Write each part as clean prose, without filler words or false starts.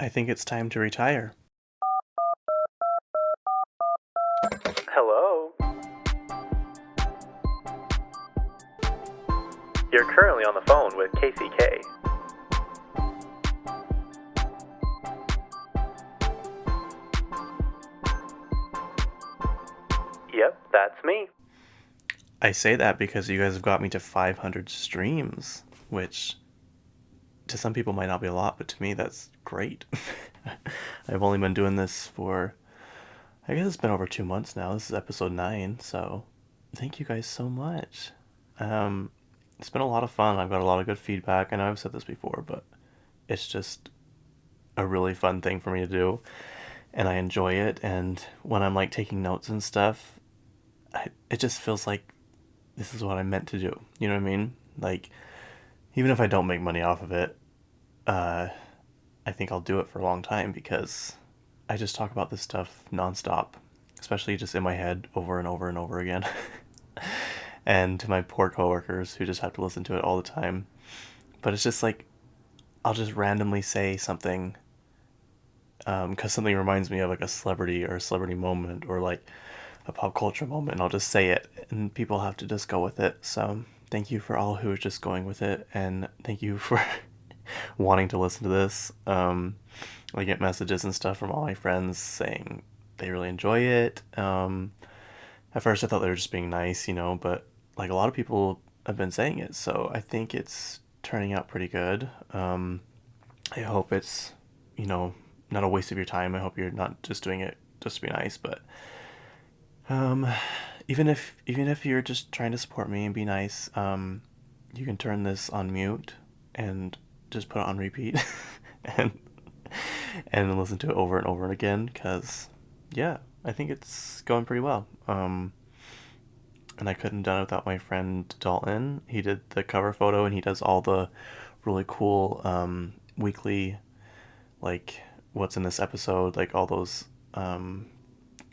I think it's time to retire. Hello? You're currently on the phone with Casey K. Yep, that's me. I say that because you guys have got me to 500 streams, which to some people might not be a lot, but to me that's great. I've only been doing this for, I guess it's been over 2 months now. This is episode 9, so thank you guys so much. It's been a lot of fun. I've got a lot of good feedback. I know I've said this before, but it's just a really fun thing for me to do, and I enjoy it. And when I'm like taking notes and stuff, it just feels like this is what I'm meant to do. You know what I mean? Like, even if I don't make money off of it, I think I'll do it for a long time because I just talk about this stuff nonstop, especially just in my head over and over and over again. And to my poor coworkers who just have to listen to it all the time. But it's just like, I'll just randomly say something because something reminds me of like a celebrity or a celebrity moment or like a pop culture moment, and I'll just say it, and people have to just go with it. So thank you for all who are just going with it, and thank you for wanting to listen to this. I get messages and stuff from all my friends saying they really enjoy it. At first I thought they were just being nice, but like a lot of people have been saying it, so I think it's turning out pretty good. I hope it's, not a waste of your time. I hope you're not just doing it just to be nice, but um, even if you're just trying to support me and be nice, you can turn this on mute and just put it on repeat and listen to it over and over again because yeah, I think it's going pretty well. And I couldn't have done it without my friend Dalton. He did the cover photo and he does all the really cool weekly, like what's in this episode, like all those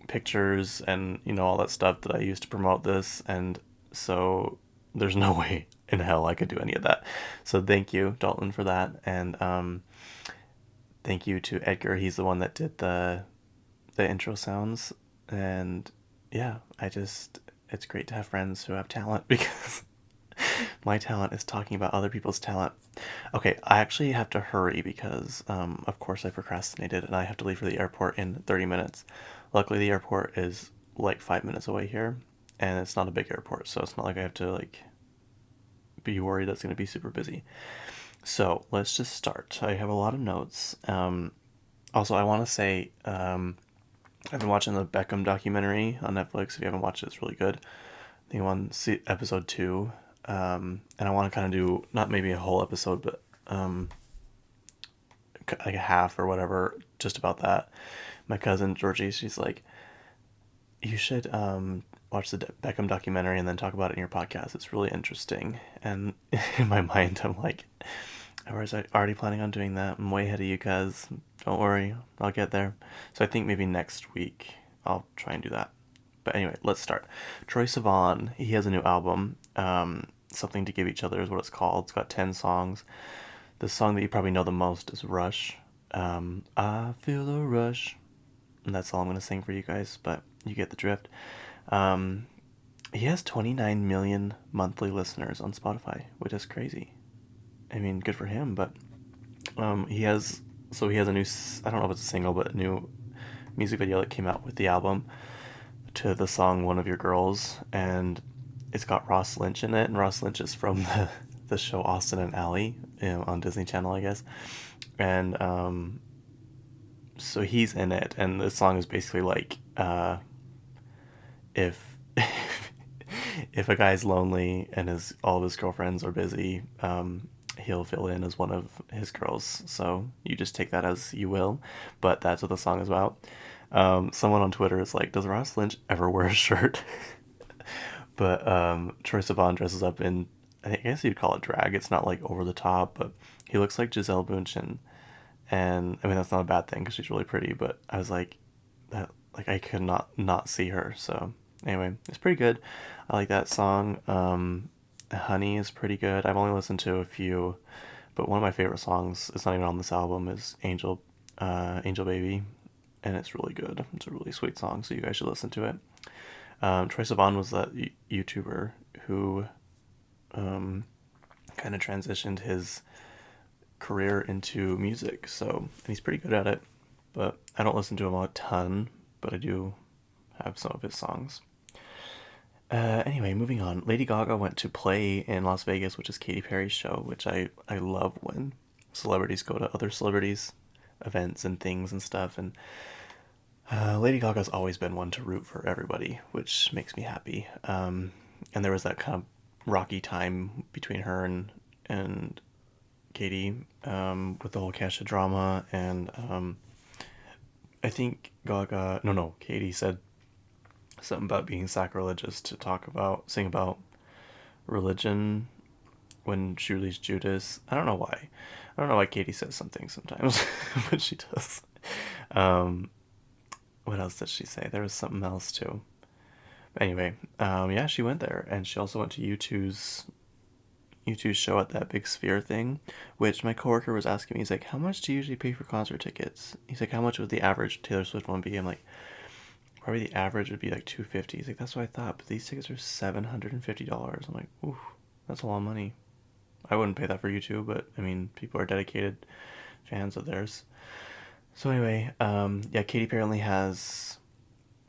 pictures and all that stuff that I used to promote this. And so there's no way in hell I could do any of that. So thank you, Dalton, for that. And thank you to Edgar. He's the one that did the intro sounds. And yeah, it's great to have friends who have talent because my talent is talking about other people's talent. Okay, I actually have to hurry because, of course, I procrastinated and I have to leave for the airport in 30 minutes. Luckily, the airport is like 5 minutes away here, and it's not a big airport, so it's not like I have to like be worried that's going to be super busy. So let's just start. I have a lot of notes. Also, I want to say I've been watching the Beckham documentary on Netflix. If you haven't watched it, it's really good. I think I'm on episode 2. And I want to kind of do, not maybe a whole episode, but like a half or whatever, just about that. My cousin Georgie, she's like, you should watch the Beckham documentary and then talk about it in your podcast. It's really interesting. And in my mind, I'm like, I was already planning on doing that. I'm way ahead of you guys. Don't worry, I'll get there. So I think maybe next week I'll try and do that. But anyway, let's start. Troye Sivan, he has a new album. Something to Give Each Other is what it's called. It's got 10 songs. The song that you probably know the most is Rush. I feel a rush. And that's all I'm going to sing for you guys, but you get the drift. He has 29 million monthly listeners on Spotify, which is crazy. I mean, good for him, but he has a new, I don't know if it's a single, but a new music video that came out with the album to the song One of Your Girls, and it's got Ross Lynch in it, and Ross Lynch is from the show Austin and Ally on Disney Channel, I guess. And so he's in it, and the song is basically like if if a guy's lonely and all of his girlfriends are busy, he'll fill in as one of his girls. So you just take that as you will, but that's what the song is about. Someone on Twitter is like, does Ross Lynch ever wear a shirt? But Troye Sivan dresses up in, I guess you'd call it drag. It's not like over the top, but he looks like Giselle Bündchen. And I mean, that's not a bad thing because she's really pretty, but I was like, that, like I could not see her. So anyway, it's pretty good. I like that song. Honey is pretty good. I've only listened to a few, but one of my favorite songs, it's not even on this album, is Angel Baby, and it's really good. It's a really sweet song, so you guys should listen to it. Troye Sivan was that YouTuber who kind of transitioned his career into music, so and he's pretty good at it. But I don't listen to him a ton, but I do have some of his songs. Anyway, moving on. Lady Gaga went to play in Las Vegas, which is Katy Perry's show, which I love when celebrities go to other celebrities' events and things and stuff. And Lady Gaga's always been one to root for everybody, which makes me happy. And there was that kind of rocky time between her and Katy with the whole Kesha drama, and I think Katy said something about being sacrilegious to sing about religion when she released Judas. I don't know why. I don't know why Katy says something sometimes, but she does. Um, what else did she say? There was something else too. But anyway, yeah, she went there, and she also went to U2's show at that big Sphere thing, which my coworker was asking me. He's like, "How much do you usually pay for concert tickets?" He's like, "How much would the average Taylor Swift one be?" I'm like, probably the average would be like $250. He's like, "That's what I thought, but these tickets are $750." I'm like, "Ooh, that's a lot of money." I wouldn't pay that for U2, but I mean, people are dedicated fans of theirs. So anyway, yeah, Katy Perry only has,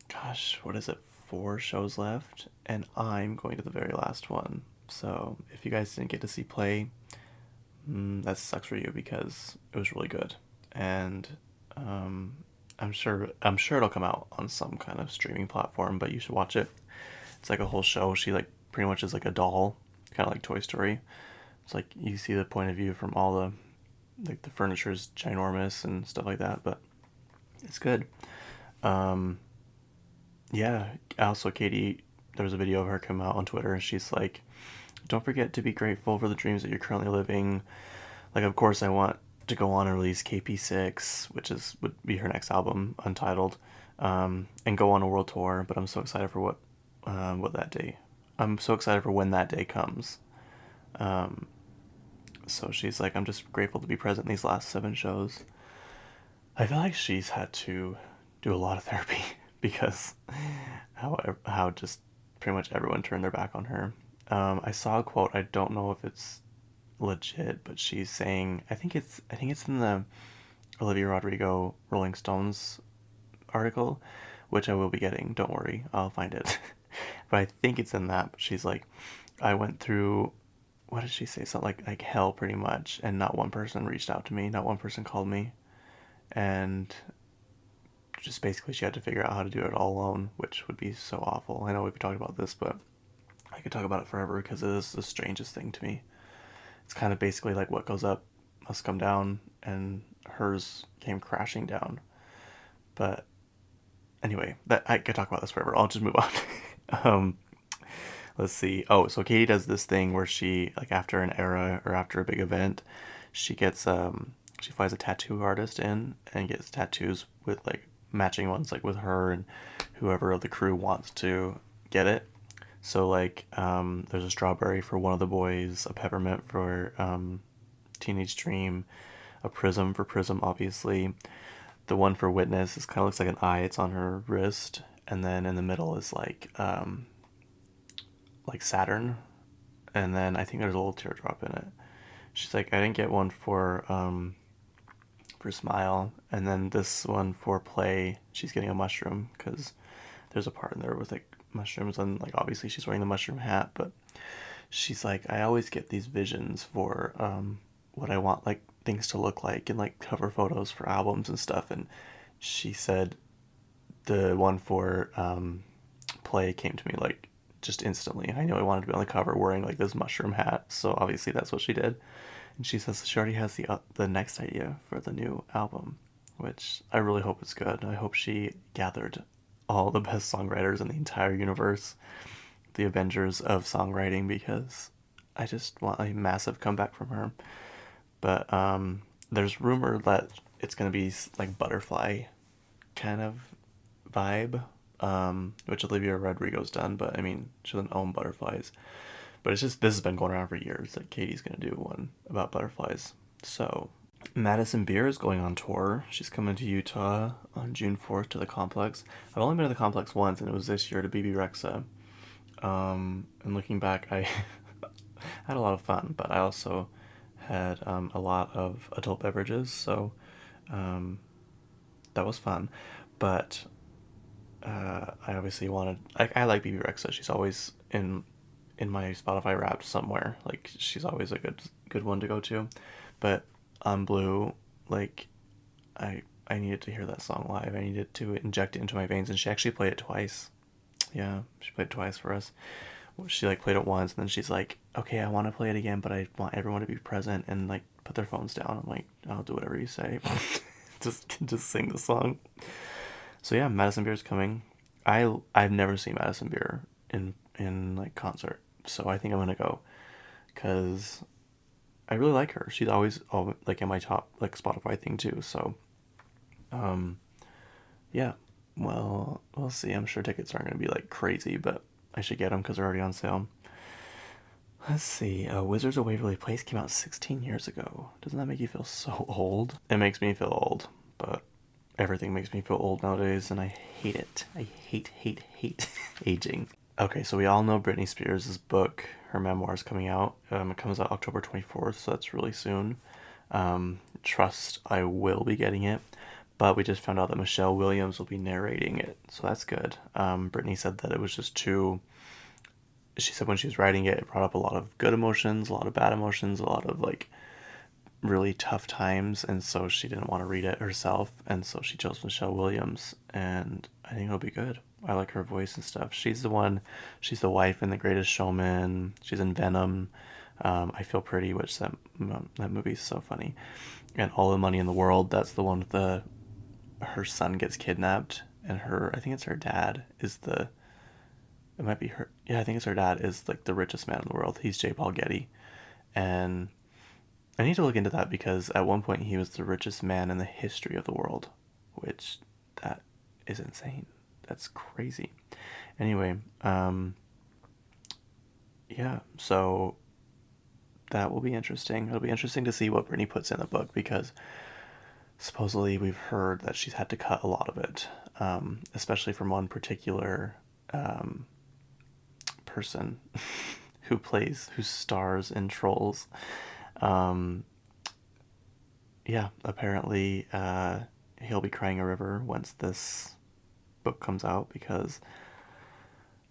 gosh, what is it, 4 shows left, and I'm going to the very last one. So if you guys didn't get to see Play, that sucks for you because it was really good, and I'm sure it'll come out on some kind of streaming platform, but you should watch it. It's like a whole show. She like pretty much is like a doll, kind of like Toy Story. It's like you see the point of view from all the like the furniture is ginormous and stuff like that, but it's good. Um, yeah. Also, Katie, there was a video of her come out on Twitter, and she's like, "Don't forget to be grateful for the dreams that you're currently living. Like, of course, I want to go on and release KP6, which would be her next album, Untitled, and go on a world tour. But I'm so excited for what that day. I'm so excited for when that day comes." Um, so she's like, "I'm just grateful to be present in these last 7 shows." I feel like she's had to do a lot of therapy because how just pretty much everyone turned their back on her. I saw a quote. I don't know if it's legit, but she's saying, I think it's in the Olivia Rodrigo Rolling Stones article, which I will be getting. Don't worry, I'll find it. But I think it's in that. But she's like, I went through, what did she say? Something like hell, pretty much, and not one person reached out to me. Not one person called me, and just basically she had to figure out how to do it all alone, which would be so awful. I know we've talked about this, but I could talk about it forever because it is the strangest thing to me. It's kind of basically like what goes up must come down, and hers came crashing down. But anyway, that I could talk about this forever. I'll just move on. um, let's see. Oh, so Katie does this thing where she like after an era or after a big event, she flies a tattoo artist in and gets tattoos with like matching ones like with her and whoever of the crew wants to get it. So like there's a strawberry for one of the boys, a peppermint for Teenage Dream, a prism for Prism, obviously. The one for Witness is kind of looks like an eye. It's on her wrist, and then in the middle is like Saturn, and then I think there's a little teardrop in it. She's like, I didn't get one for Smile, and then this one for Play. She's getting a mushroom because there's a part in there with like mushrooms, and like obviously she's wearing the mushroom hat, but she's like, I always get these visions for what I want like things to look like and like cover photos for albums and stuff. And she said the one for Play came to me like just instantly. I knew I wanted to be on the cover wearing like this mushroom hat, so obviously that's what she did. And she says she already has the next idea for the new album, which I really hope it's good. I hope she gathered all the best songwriters in the entire universe, the Avengers of songwriting, because I just want a massive comeback from her. But there's rumor that it's gonna be like butterfly kind of vibe, which Olivia Rodrigo's done, but I mean she doesn't own butterflies. But it's just this has been going around for years that Katie's gonna do one about butterflies. So Madison Beer is going on tour. She's coming to Utah on June 4th to the Complex. I've only been to the Complex once, and it was this year to BB Rexa. And looking back, I had a lot of fun, but I also had a lot of adult beverages, so um, that was fun. But I obviously wanted. I like BB Rexa. She's always in my Spotify Wrapped somewhere. Like she's always a good one to go to. But on Blue, like I needed to hear that song live. I needed to inject it into my veins, and she actually played it twice. Yeah, she played it twice for us. She like played it once, and then she's like, "Okay, I want to play it again, but I want everyone to be present and like put their phones down." I'm like, "I'll do whatever you say." just sing the song. So yeah, Madison Beer's coming. I've never seen Madison Beer in like concert, so I think I'm gonna go because I really like her. She's always like in my top like Spotify thing too. So um yeah, well we'll see. I'm sure tickets aren't gonna be like crazy, but I should get them because they're already on sale. Let's see. Wizards of Waverly Place came out 16 years ago. Doesn't that make you feel so old? It makes me feel old, but everything makes me feel old nowadays, and I hate it. I hate aging. Okay, so we all know Britney Spears' book, her memoir, is coming out. It comes out October 24th, so that's really soon. Trust I will be getting it, but we just found out that Michelle Williams will be narrating it, so that's good. Britney said that it was just too. She said when she was writing it, it brought up a lot of good emotions, a lot of bad emotions, a lot of like really tough times, and so she didn't want to read it herself, and so she chose Michelle Williams, and I think it'll be good. I like her voice and stuff. She's the wife in The Greatest Showman. She's in Venom. I Feel Pretty, which that movie's so funny, and All the Money in the World. That's the one with the her son gets kidnapped, and I think it's her dad is the it might be her. Yeah, I think it's her dad is like the richest man in the world. He's J. Paul Getty, and I need to look into that because at one point he was the richest man in the history of the world, which that is insane. That's crazy. Anyway, yeah, so that will be interesting. It'll be interesting to see what Brittany puts in the book because supposedly we've heard that she's had to cut a lot of it, especially from one particular um, person who stars in Trolls. Um, yeah, apparently he'll be crying a river once this book comes out because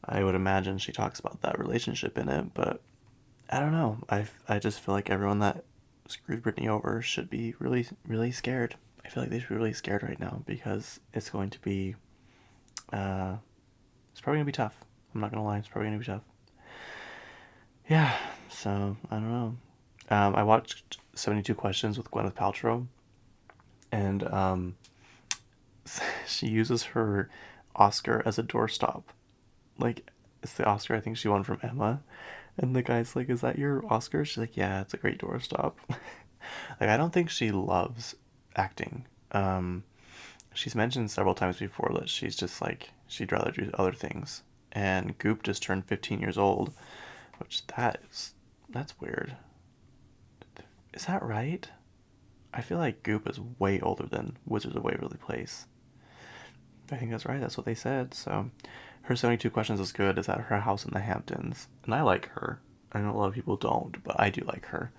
I would imagine she talks about that relationship in it, but I don't know. I just feel like everyone that screwed Britney over should be really scared. I feel like they should be really scared right now because it's going to be uh it's probably gonna be tough. I'm not gonna lie, it's probably gonna be tough. Yeah, so I don't know. I watched 72 Questions with Gwyneth Paltrow, and she uses her Oscar as a doorstop. Like, it's the Oscar I think she won from Emma. And the guy's like, "Is that your Oscar?" She's like, "Yeah, it's a great doorstop." Like, I don't think she loves acting. She's mentioned several times before that she's just like, she'd rather do other things. And Goop just turned 15 years old, which that's weird. Is that right? I feel like Goop is way older than Wizards of Waverly Place. I think that's right. That's what they said. So, her 72 Questions is good. Is at her house in the Hamptons, and I like her. I know a lot of people don't, but I do like her.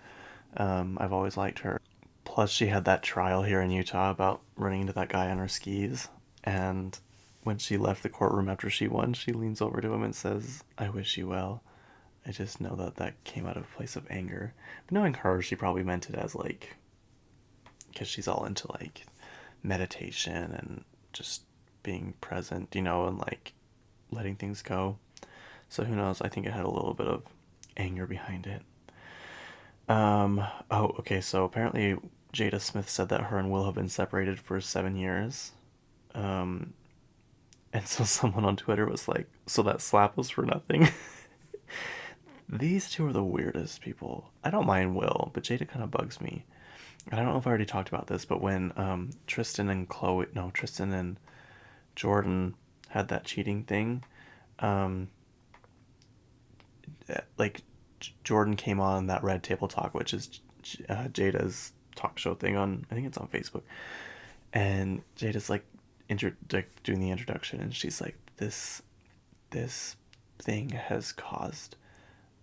I've always liked her. Plus, she had that trial here in Utah about running into that guy on her skis, and when she left the courtroom after she won, she leans over to him and says, "I wish you well." I just know that that came out of a place of anger. But knowing her, she probably meant it as like, because she's all into like meditation and just being present, and like letting things go. So who knows? I think it had a little bit of anger behind it. Oh, okay. So apparently, Jada Smith said that her and Will have been separated for 7 years. Um, and so someone on Twitter was like, "So that slap was for nothing." These two are the weirdest people. I don't mind Will, but Jada kind of bugs me. And I don't know if I already talked about this, but when Tristan and Jordan had that cheating thing, um, like Jordan came on that Red Table Talk, which is Jada's talk show thing on, I think it's on Facebook. And Jada's like, doing the introduction, and she's like, this thing has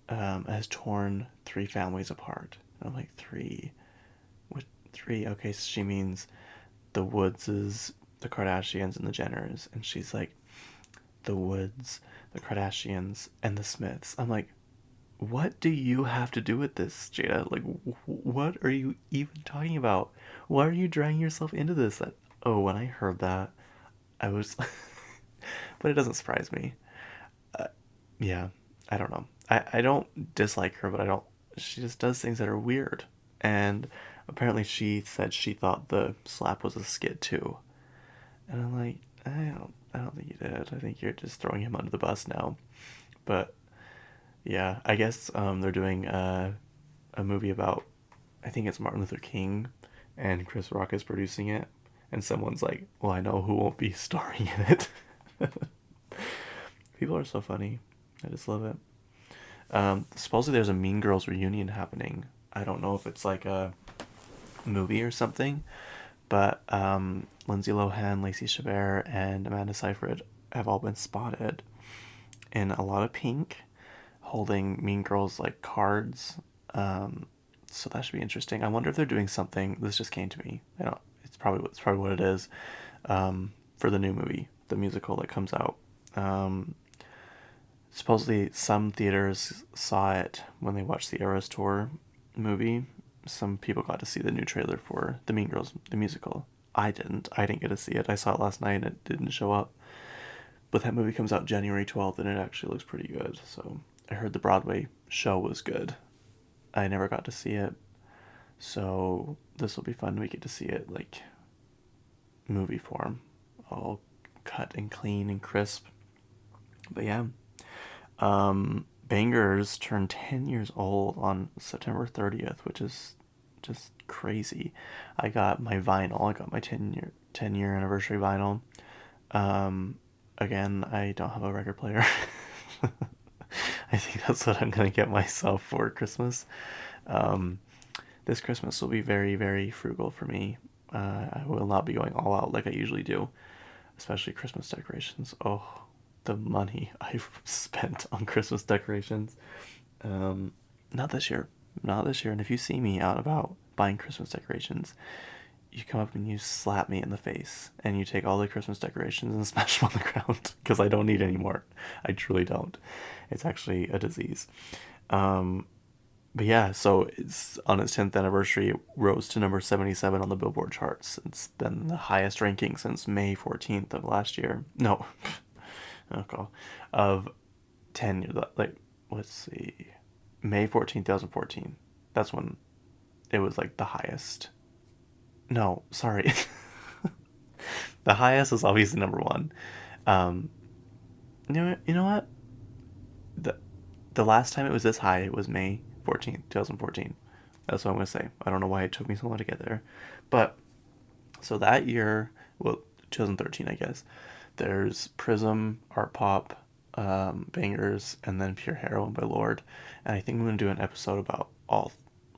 has torn 3 families apart. And I'm like, three? What, three? Okay, so she means the Woodses, the Kardashians, and the Jenners. And she's like, the Woods, the Kardashians, and the Smiths. I'm like, what do you have to do with this, Jada? Like, what are you even talking about? Why are you dragging yourself into this? Oh, when I heard that, I was, but it doesn't surprise me. Uh, yeah, I don't know. I don't dislike her, but I don't. She just does things that are weird. And apparently, she said she thought the slap was a skit too. And I'm like, I don't think you did. I think you're just throwing him under the bus now. But yeah, I guess they're doing a movie about, I think it's Martin Luther King, and Chris Rock is producing it. And someone's like, well, I know who won't be starring in it. People are so funny. I just love it. Supposedly there's a Mean Girls reunion happening. I don't know if it's like a movie or something, but Lindsay Lohan, Lacey Chabert, and Amanda Seyfried have all been spotted in a lot of pink, holding Mean Girls like cards. So that should be interesting. I wonder if they're doing something. This just came to me. I don't. It's probably what it is. For the new movie, the musical that comes out. Supposedly some theaters saw it when they watched the Eras Tour movie. Some people got to see the new trailer for the Mean Girls the musical. I didn't. I didn't get to see it. I saw it last night and it didn't show up. But that movie comes out January 12th and it actually looks pretty good. So I heard the Broadway show was good. I never got to see it. So this will be fun. We get to see it like movie form, all cut and clean and crisp. But yeah, Bangers turned 10 years old on September 30th, which is just crazy. I got my vinyl. I got my 10 year anniversary vinyl. Again, I don't have a record player. I think that's what I'm gonna get myself for Christmas. This Christmas will be very, very frugal for me. I will not be going all out like I usually do, especially Christmas decorations. Oh, the money I've spent on Christmas decorations. Not this year. Not this year. And if you see me out and about buying Christmas decorations, you come up and you slap me in the face and you take all the Christmas decorations and smash them on the ground because I don't need any more. I truly don't. It's actually a disease. But yeah, so it's on its 10th anniversary, it rose to number 77 on the Billboard charts. It's been the highest ranking since May 14th of last year. No, oh god, of 10 years. Like, let's see, May 14th, 2014. That's when it was like the highest. No, sorry. The highest is obviously number one. Um, you know what? The last time it was this high, it was May 14th, 2014. That's what I'm going to say. I don't know why it took me so long to get there. But, so that year, well, 2013, I guess, there's Prism, Art Pop, Bangers, and then Pure Heroin by Lorde. And I think I'm going to do an episode about all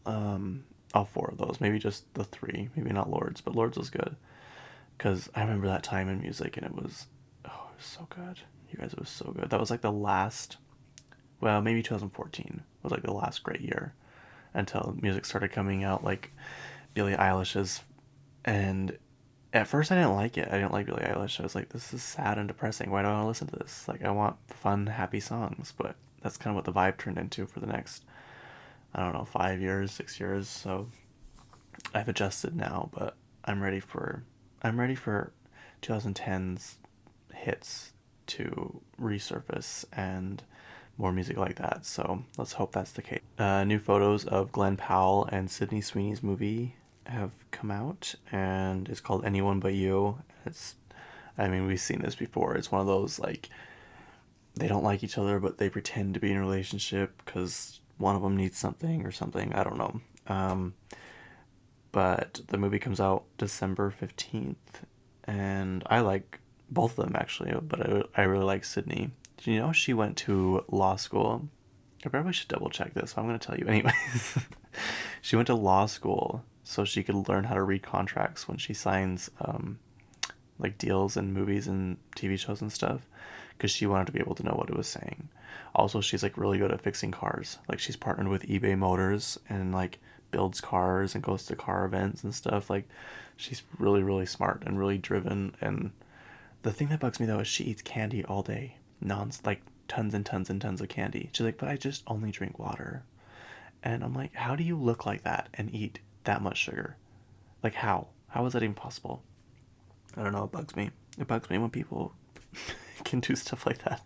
4 of those. Maybe just the 3. Maybe not Lorde's, but Lorde's was good. Because I remember that time in music and it was so good. You guys, it was so good. That was like the last, well, maybe 2014 was like the last great year until music started coming out, like Billie Eilish's. And at first I didn't like it. I didn't like Billie Eilish. I was like, this is sad and depressing. Why do I want to listen to this? Like, I want fun, happy songs. But that's kind of what the vibe turned into for the next, I don't know, 5 years, 6 years. So I've adjusted now, but I'm ready for 2010's hits to resurface and more music like that. So let's hope that's the case. New photos of Glenn Powell and Sydney Sweeney's movie have come out, and it's called Anyone But You. I mean, we've seen this before. It's one of those, like, they don't like each other, but they pretend to be in a relationship because one of them needs something or something. I don't know. But the movie comes out December 15th, and I like both of them actually, but I really like Sydney. Did you know she went to law school? I probably should double check this, but I'm going to tell you anyways. She went to law school so she could learn how to read contracts when she signs like deals in movies and TV shows and stuff, because she wanted to be able to know what it was saying. Also, she's like really good at fixing cars. Like she's partnered with eBay Motors and like builds cars and goes to car events and stuff. Like she's really really smart and really driven. And the thing that bugs me though is she eats candy all day, like tons and tons and tons of candy. She's like, but I just only drink water. And I'm like, how do you look like that and eat that much sugar? Like how? How is that even possible? I don't know. It bugs me. It bugs me when people can do stuff like that,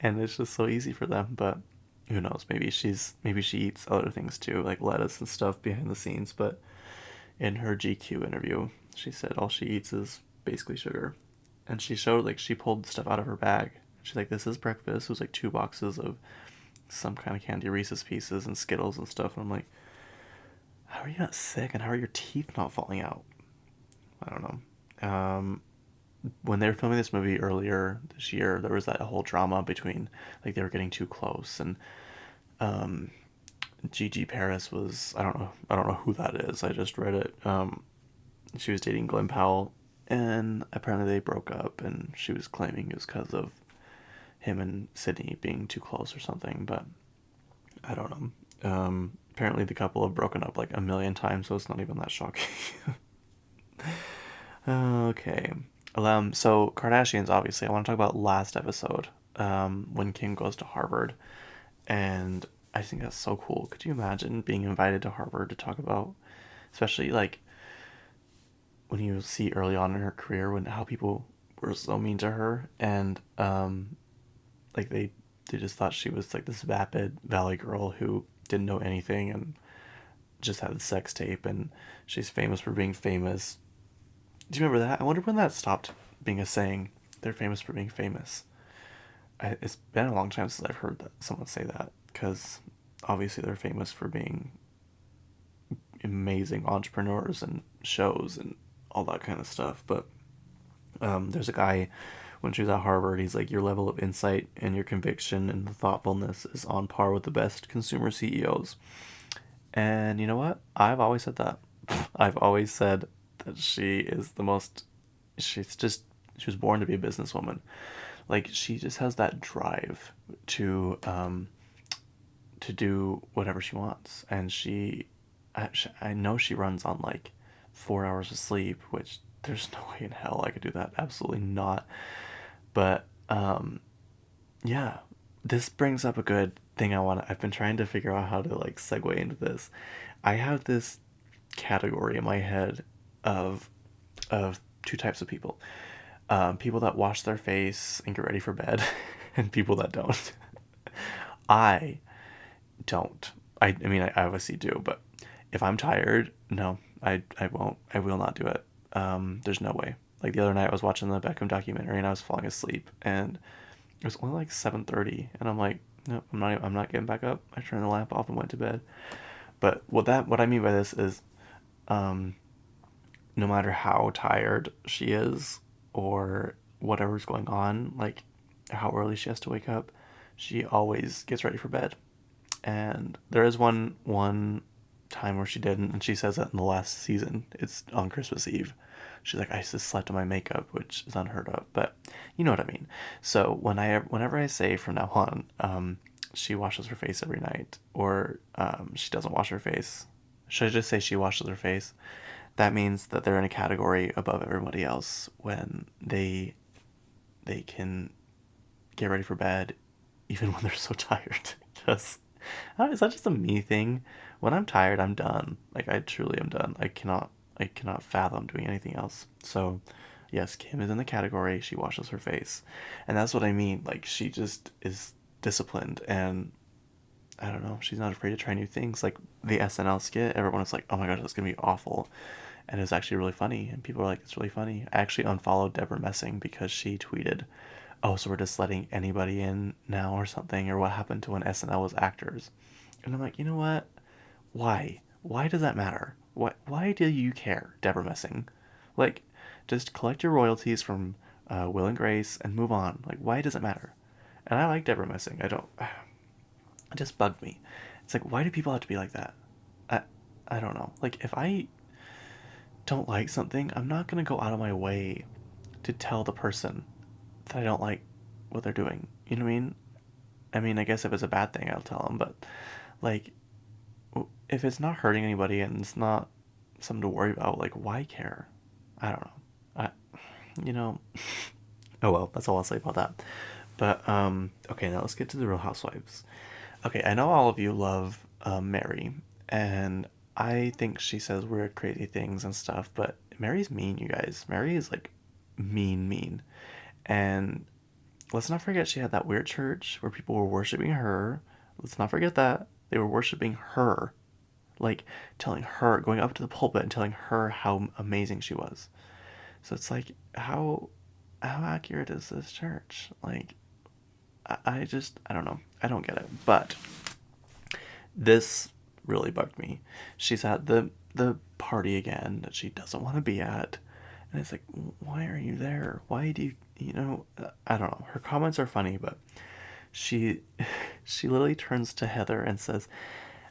and it's just so easy for them. But who knows? Maybe she eats other things too, like lettuce and stuff behind the scenes. But in her GQ interview, she said all she eats is basically sugar, and she showed like she pulled stuff out of her bag. She's like, "This is breakfast." It was like 2 boxes of some kind of candy, Reese's Pieces and Skittles and stuff. And I'm like, how are you not sick, and how are your teeth not falling out? I don't know. When they were filming this movie earlier this year, there was that whole drama between like they were getting too close, and um, Gigi Paris was I don't know who that is. I just read it. She was dating Glenn Powell, and apparently they broke up, and she was claiming it was because of him and Sydney being too close or something, but I don't know. Apparently the couple have broken up like a million times, so it's not even that shocking. Okay. So Kardashians, obviously, I want to talk about last episode, when Kim goes to Harvard, and I think that's so cool. Could you imagine being invited to Harvard to talk about, especially like when you see early on in her career when how people were so mean to her, and like they just thought she was like this vapid valley girl who didn't know anything and just had the sex tape, and she's famous for being famous. Do you remember that? I wonder when that stopped being a saying. They're famous for being famous. It's been a long time since I've heard that someone say that, because obviously they're famous for being amazing entrepreneurs and shows and all that kind of stuff. But there's a guy, when she was at Harvard, he's like, your level of insight and your conviction and the thoughtfulness is on par with the best consumer CEOs. And you know what? I've always said that. I've always said that she is the most. She's just. She was born to be a businesswoman. Like she just has that drive to do whatever she wants, and I know she runs on like 4 hours of sleep, which there's no way in hell I could do that. Absolutely not. But yeah, this brings up a good thing I've been trying to figure out how to like segue into this. I have this category in my head of two types of people. People that wash their face and get ready for bed, and people that don't. I don't. I mean, I obviously do, but if I'm tired, no, I won't. I will not do it. There's no way. Like the other night, I was watching the Beckham documentary and I was falling asleep, and it was only like 7:30, and I'm like, no, I'm not getting back up. I turned the lamp off and went to bed. But what I mean by this is, um, no matter how tired she is or whatever's going on, like how early she has to wake up, she always gets ready for bed. And there is one time where she didn't, and she says that in the last season. It's on Christmas Eve. She's like, I just slept in my makeup, which is unheard of, but you know what I mean. So whenever I say from now on, she washes her face every night, or she doesn't wash her face, should I just say she washes her face? That means that they're in a category above everybody else when they can get ready for bed even when they're so tired. Because is that just a me thing? When I'm tired, I'm done. Like I truly am done. I cannot fathom doing anything else. So, yes, Kim is in the category. She washes her face, and that's what I mean. Like she just is disciplined, and I don't know. She's not afraid to try new things. Like the SNL skit, everyone was like, "Oh my gosh, that's gonna be awful," and it was actually really funny. And people were like, "It's really funny." I actually unfollowed Deborah Messing because she tweeted, "Oh, so we're just letting anybody in now or something, or what happened to when SNL was actors?" And I'm like, you know what? Why? Why does that matter? Why do you care, Deborah Messing? Like, just collect your royalties from Will and Grace and move on. Like, why does it matter? And I like Deborah Messing. I don't. It just bugged me. It's like, why do people have to be like that? I, I don't know. Like, if I don't like something, I'm not gonna go out of my way to tell the person that I don't like what they're doing. You know what I mean? I mean, I guess if it's a bad thing, I'll tell them, but like, if it's not hurting anybody and it's not something to worry about, like, why care? I don't know. I, you know, oh well, that's all I'll say about that. But okay, now let's get to the Real Housewives. Okay, I know all of you love Mary, and I think she says weird, crazy things and stuff. But Mary's mean, you guys. Mary is like mean, mean, and let's not forget she had that weird church where people were worshiping her. Let's not forget that they were worshiping her, like telling her, going up to the pulpit and telling her how amazing she was. So it's like, how accurate is this church? Like, I don't know. I don't get it. But this really bugged me. She's at the party again that she doesn't want to be at, and it's like, why are you there? Why do you know? I don't know. Her comments are funny, but she she literally turns to Heather and says,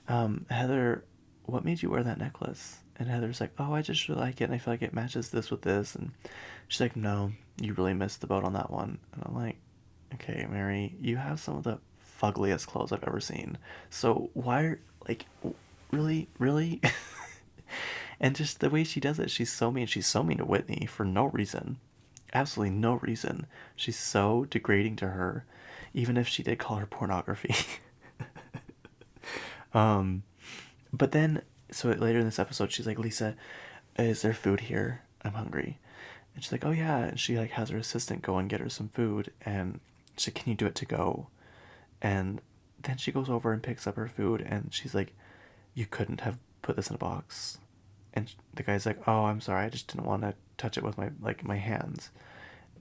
Heather, what made you wear that necklace? And Heather's like, oh, I just really like it, and I feel like it matches this with this. And she's like, no, you really missed the boat on that one. And I'm like, okay, Mary, you have some of the fuggliest clothes I've ever seen. So why, like, really, really? And just the way she does it, she's so mean. She's so mean to Whitney for no reason. Absolutely no reason. She's so degrading to her, even if she did call her pornography. um, but then, so later in this episode, she's like, Lisa, is there food here? I'm hungry. And she's like, oh yeah. And she like has her assistant go and get her some food. And she's like, can you do it to go? And then she goes over and picks up her food. And she's like, you couldn't have put this in a box. And the guy's like, oh, I'm sorry. I just didn't want to touch it with my hands,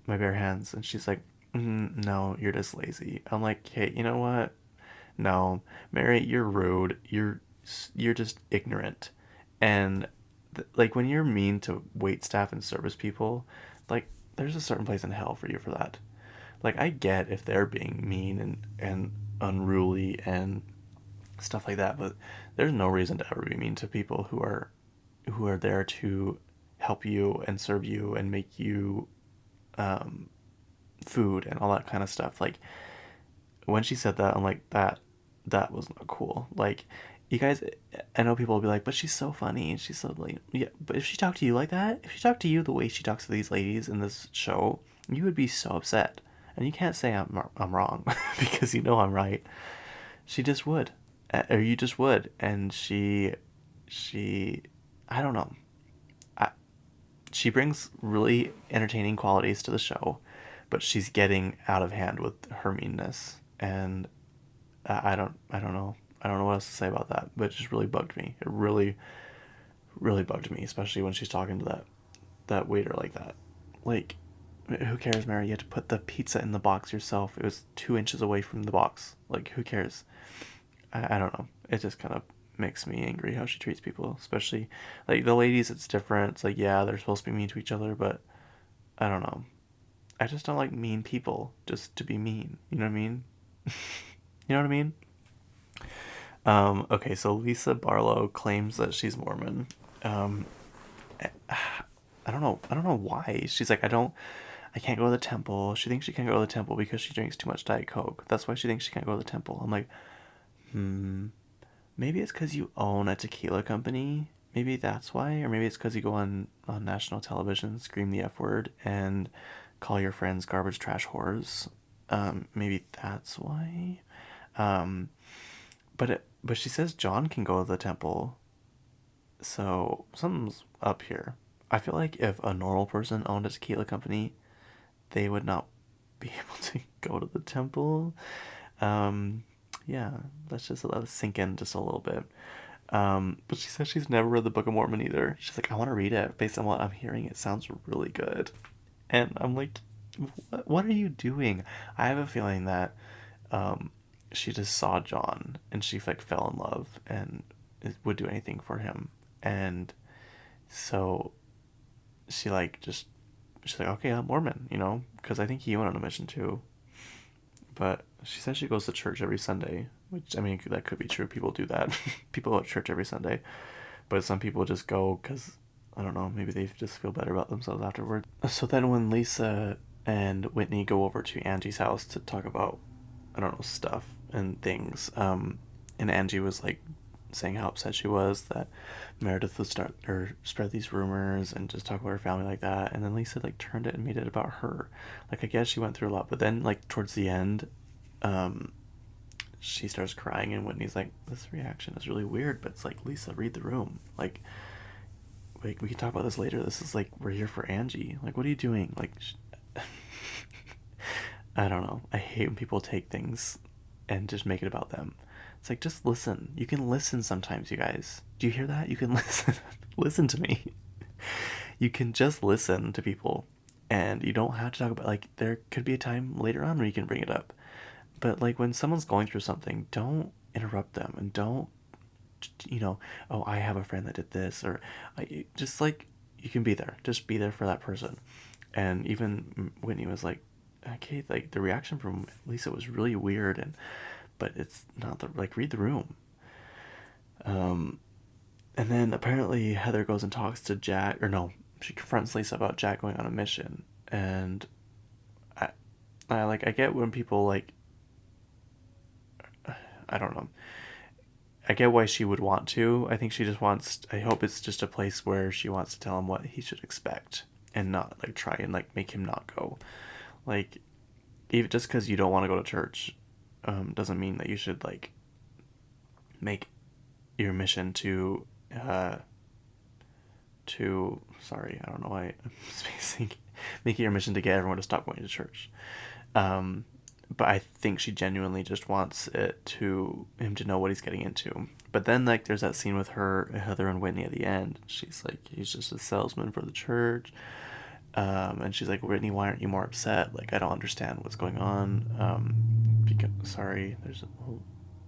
my bare hands. And she's like, no, you're just lazy. I'm like, hey, you know what? No, Mary, you're rude. You're just ignorant. And like when you're mean to wait staff and service people, like there's a certain place in hell for you for that. Like I get if they're being mean and unruly and stuff like that, but there's no reason to ever be mean to people who are there to help you and serve you and make you um, food and all that kind of stuff. Like when she said that, I'm like that was not cool. Like you guys, I know people will be like, but she's so funny and she's so like, yeah. But if she talked to you like that, if she talked to you the way she talks to these ladies in this show, you would be so upset. And you can't say I'm wrong because you know I'm right. She just would, or you just would, and she I don't know. I, she brings really entertaining qualities to the show, but she's getting out of hand with her meanness, and I don't know. I don't know what else to say about that, but it just really bugged me. It really, really bugged me, especially when she's talking to that waiter like that. Like, who cares, Mary? You had to put the pizza in the box yourself. It was 2 inches away from the box. Like, who cares? I don't know. It just kind of makes me angry how she treats people, especially like the ladies. It's different. It's like, yeah, they're supposed to be mean to each other, but I don't know. I just don't like mean people just to be mean. You know what I mean? You know what I mean? Okay, so Lisa Barlow claims that she's Mormon. Um, I don't know. I don't know why. She's like, I can't go to the temple. She thinks she can't go to the temple because she drinks too much Diet Coke. That's why she thinks she can't go to the temple. I'm like, hmm, maybe it's because you own a tequila company. Maybe that's why. Or maybe it's because you go on national television, scream the F word, and call your friends garbage trash whores. Maybe that's why. Um, but she says John can go to the temple. So something's up here. I feel like if a normal person owned a tequila company, they would not be able to go to the temple. Um, yeah, let's just let it sink in just a little bit. But she says she's never read the Book of Mormon either. She's like, I want to read it based on what I'm hearing. It sounds really good. And I'm like, what are you doing? I have a feeling that um, she just saw John and she like fell in love and would do anything for him. And so she like just she's like, okay, I'm Mormon, you know, because I think he went on a mission too. But she says she goes to church every Sunday, which I mean that could be true. People do that. People go to church every Sunday. but some people just go because, I don't know, maybe they just feel better about themselves afterward. So then when Lisa and Whitney go over to Angie's house to talk about, I don't know, stuff and things, and Angie was like saying how upset she was that Meredith would start or spread these rumors and just talk about her family like that, and then Lisa like turned it and made it about her. Like I guess she went through a lot, but then like towards the end, um, she starts crying, and Whitney's like, "This reaction is really weird," but it's like, Lisa, read the room. Like, we can talk about this later. This is like, we're here for Angie. Like, what are you doing? Like, I don't know. I hate when people take things and just make it about them. It's like, just listen. You can listen sometimes, you guys. Do you hear that? You can listen. Listen to me. You can just listen to people, and you don't have to talk about, like, there could be a time later on where you can bring it up. But like when someone's going through something, don't interrupt them, and don't, oh, I have a friend that did this, or just like, you can be there. Just be there for that person. And even Whitney was like, okay, like the reaction from Lisa was really weird, but it's not the, like, read the room. Um, and then apparently Heather goes and talks to Jack, or no, she confronts Lisa about Jack going on a mission, and I, I get when people like, I don't know. I get why she would want to. I think she just wants. I hope it's just a place where she wants to tell him what he should expect, and not like try and like make him not go. Like, even just because you don't want to go to church, doesn't mean that you should like make your mission sorry, I don't know why I'm spacing. Making your mission to get everyone to stop going to church. Um, but I think she genuinely just wants him to know what he's getting into. But then like there's that scene with her, Heather and Whitney at the end. She's like, he's just a salesman for the church. And she's like, Whitney, why aren't you more upset? Like, I don't understand what's going on. Sorry,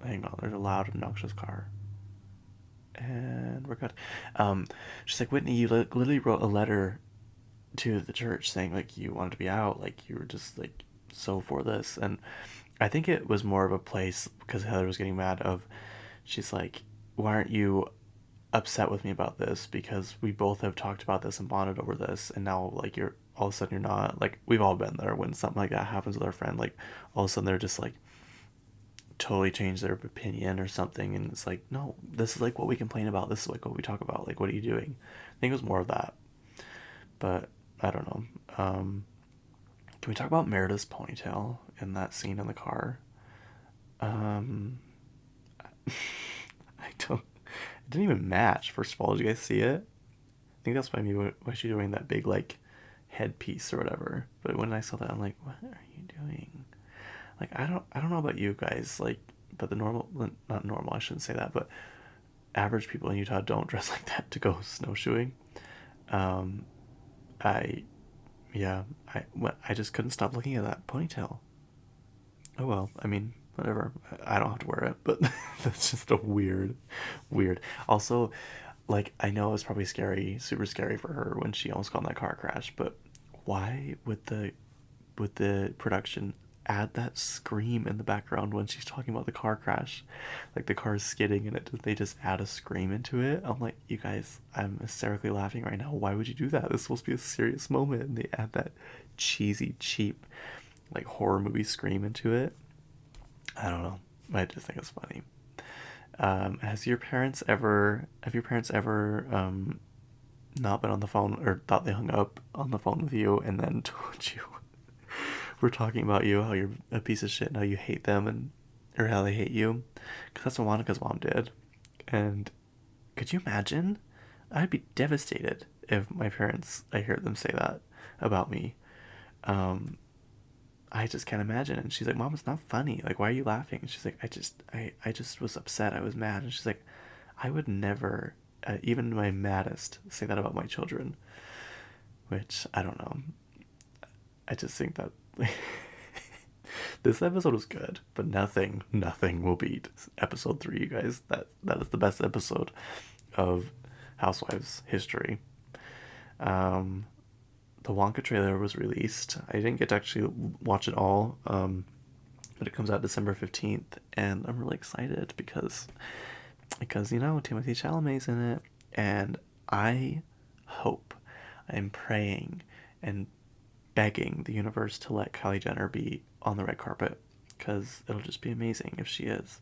hang on, there's a loud, obnoxious car. And we're good. She's like, Whitney, you literally wrote a letter to the church saying like you wanted to be out, like you were just like so for this. And I think it was more of a place because Heather was getting mad of, she's like, why aren't you upset with me about this, because we both have talked about this and bonded over this, and now like you're all of a sudden you're not. Like, we've all been there when something like that happens with our friend, like all of a sudden they're just like totally change their opinion or something, and it's like, no, this is like what we complain about, this is like what we talk about, like what are you doing? I think it was more of that, but I don't know. Can we talk about Meredith's ponytail in that scene in the car? um I don't, it didn't even match. First of all, did you guys see it? I think that's why she's doing that big like headpiece or whatever. But when I saw that, I'm like, what are you doing? Like, I don't know about you guys, like, but the normal, not normal, I shouldn't say that, but average people in Utah don't dress like that to go snowshoeing. Um, I yeah, I just couldn't stop looking at that ponytail. Oh well, I mean, whatever. I don't have to wear it, but that's just a weird. Also, like, I know it's probably scary, super scary for her when she almost got in that car crash, but why would the production add that scream in the background when she's talking about the car crash? Like, the car is skidding and they just add a scream into it. I'm like, you guys, I'm hysterically laughing right now. Why would you do that? This is supposed to be a serious moment, and they add that cheesy, cheap, like horror movie scream into it. I don't know. I just think it's funny. Have your parents ever not been on the phone, or thought they hung up on the phone with you and then told you we're talking about you, how you're a piece of shit and how you hate them, and or how they hate you? Because that's what Monica's mom did. And could you imagine? I'd be devastated if my parents, I heard them say that about me. Um, I just can't imagine. And she's like, Mom, it's not funny. Like, why are you laughing? And she's like, I just was upset. I was mad. And she's like, I would never, even my maddest, say that about my children. Which, I don't know. I just think that this episode was good, but nothing will beat episode 3, you guys. That is the best episode of Housewives history. Um, the Wonka trailer was released. I didn't get to actually watch it all, but it comes out December 15th, and I'm really excited because Timothy Chalamet's in it, And I hope, I'm praying and begging the universe to let Kylie Jenner be on the red carpet, because it'll just be amazing if she is.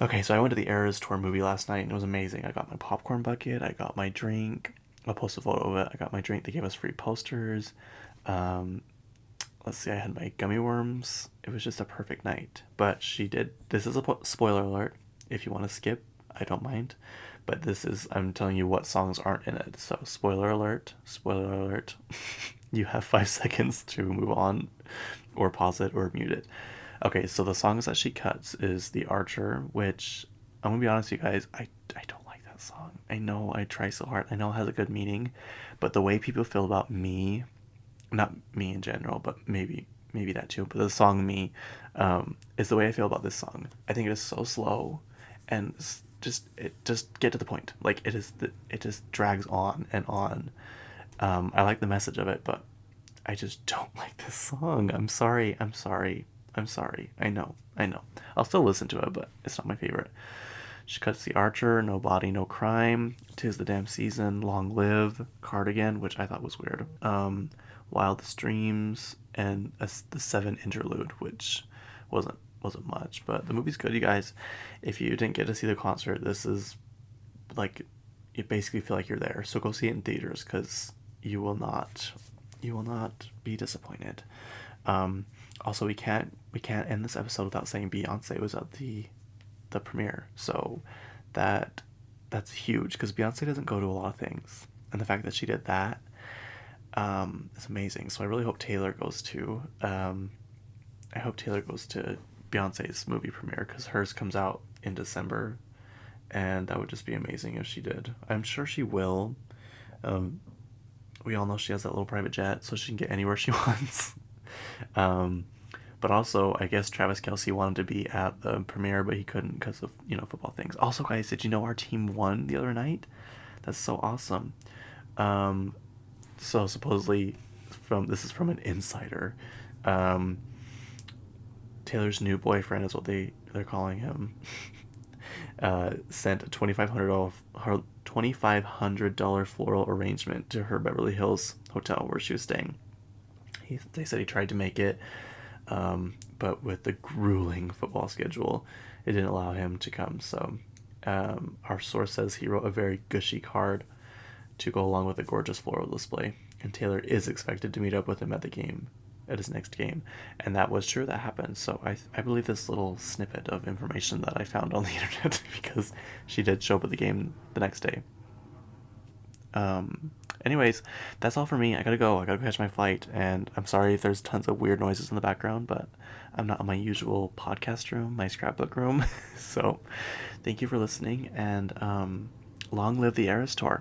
Okay, so I went to the Eras Tour movie last night and it was amazing. I got my popcorn bucket, I got my drink. I'll post a photo of it. I got my drink. They gave us free posters. Um, let's see, I had my gummy worms. It was just a perfect night. But she did. This is a spoiler alert. If you want to skip, I don't mind. But this is, I'm telling you what songs aren't in it. So, spoiler alert. Spoiler alert. You have 5 seconds to move on or pause it or mute it. Okay, so the songs that she cuts is The Archer, which I'm gonna be honest with you guys, I don't like that song. I know I try so hard. I know it has a good meaning, but the way people feel about me, not me in general, but maybe that too, but the song Me, is the way I feel about this song. I think it is so slow and it just get to the point. Like it just drags on and on. I like the message of it, but I just don't like this song. I'm sorry. I'm sorry. I'm sorry. I know. I know. I'll still listen to it, but it's not my favorite. She cuts The Archer, No Body, No Crime, 'Tis the Damn Season, Long Live, Cardigan, which I thought was weird, Wildest Dreams, and the Seven Interlude, which wasn't much, but the movie's good, you guys. If you didn't get to see the concert, this is like, you basically feel like you're there. So go see it in theaters, because you will not be disappointed. Also, we can't end this episode without saying Beyonce was at the premiere. So that's huge, because Beyonce doesn't go to a lot of things, and the fact that she did that is amazing. So I really hope Taylor goes to Beyonce's movie premiere, because hers comes out in December, and that would just be amazing if she did. I'm sure she will. We all know she has that little private jet, so she can get anywhere she wants. But also, I guess Travis Kelce wanted to be at the premiere, but he couldn't because of, football things. Also, guys, did you know our team won the other night? That's so awesome. So supposedly, this is from an insider. Taylor's new boyfriend is what they're calling him. Sent a $2,500 floral arrangement to her Beverly Hills hotel where she was staying. They said he tried to make it, but with the grueling football schedule, it didn't allow him to come. So our source says he wrote a very gushy card to go along with the gorgeous floral display, and Taylor is expected to meet up with him at his next game. And that was true. That happened. So I believe this little snippet of information that I found on the internet, because she did show up at the game the next day. Anyways, that's all for me. I gotta go catch my flight, and I'm sorry if there's tons of weird noises in the background, but I'm not in my usual podcast room, my scrapbook room. So thank you for listening, and long live the Eras Tour.